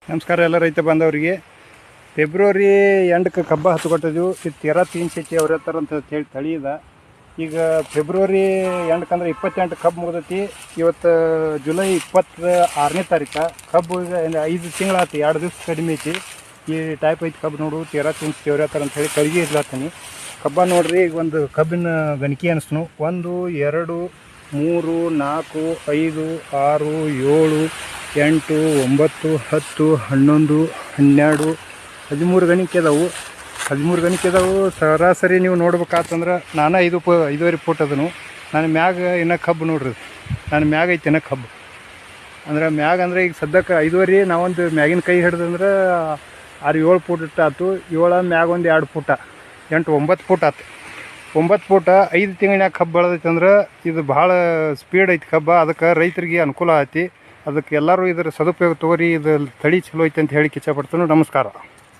ನಮಸ್ಕಾರ ಎಲ್ಲ ರೈತ ಬಾಂಧವರಿಗೆ. ಫೆಬ್ರವರಿ ಎಂಡಕ್ಕೆ ಕಬ್ಬ ಹತ್ಕೊಟ್ಟಿದ್ವು. ಇದು 13 ಸೆಚಿ ಅವ್ರ ಹತ್ರ ಅಂತ ಹೇಳಿ ತಳಿದ. ಈಗ ಫೆಬ್ರವರಿ ಎಂಡಕ್ಕಂದ್ರೆ 28 ಕಬ್ಬು ಮುಗಿದೈತಿ. ಇವತ್ತು ಜುಲೈ 26ನೇ ತಾರೀಕು. ಕಬ್ಬು ಈಗ 5 ತಿಂಗಳಾಯ್ತು, 2 ದಿವಸ ಕಡಿಮೆ ಐತಿ. ಈ ಟೈಪ್ ಐತಿ ಕಬ್ಬು ನೋಡು. 13 ಸೆಚಿ ಅವ್ರ ಹತ್ರ ಅಂತ ಹೇಳಿ ಕಳಿಗೆ ಇರ್ಲಾತೀನಿ. ಕಬ್ಬ ನೋಡ್ರಿ, ಈಗ ಒಂದು ಕಬ್ಬಿನ ಗಣಿಕೆ ಅನಿಸ್ನು. 1 2 3 4 5 6 7 8 9 10 11 12 13 ಗಣಿಕೆ ಅದಾವು. 13 ಗಣಿಕೆ ಅದಾವು. ಸರಾಸರಿ ನೀವು ನೋಡ್ಬೇಕಾತಂದ್ರೆ ನಾನು 5.5 ಫೂಟ್ ಅದನು. ನಾನು ಮ್ಯಾಗ ಇನ್ನೂ ಕಬ್ಬು ನೋಡ್ರಿ, ನಾನು ಮ್ಯಾಗ ಐತಿ ಇನ್ನೂ ಕಬ್ಬು. ಅಂದ್ರೆ ಮ್ಯಾಗ ಅಂದರೆ ಈಗ ಸದ್ಯಕ್ಕೆ 5.5. ನಾವೊಂದು ಮ್ಯಾಗಿನ ಕೈ ಹಿಡ್ದಂದ್ರೆ 6-7 ಫೂಟ್ ಇಟ್ಟಾತು. 7 ಮ್ಯಾಗ ಒಂದು 2 ಫೂಟ, 8-9 ಫೂಟ್ ಆಯ್ತು. 9 ಫೂಟ 5 ತಿಂಗಳನ್ಯಾಗ ಕಬ್ಬು ಬೆಳೆದೈತೆ ಅಂದ್ರೆ ಇದು ಭಾಳ ಸ್ಪೀಡ್ ಐತಿ ಕಬ್ಬ. ಅದಕ್ಕೆ ರೈತರಿಗೆ ಅನುಕೂಲ ಐತಿ. ಅದಕ್ಕೆ ಎಲ್ಲರೂ ಇದರ ಸದುಪಯೋಗ ತಗೋರಿ. ಇದು ತಳಿ ಚಲೋ ಐತೆ ಅಂತ ಹೇಳಿ ಇಚ್ಛೆಪಡ್ತೀನಿ. ನಮಸ್ಕಾರ.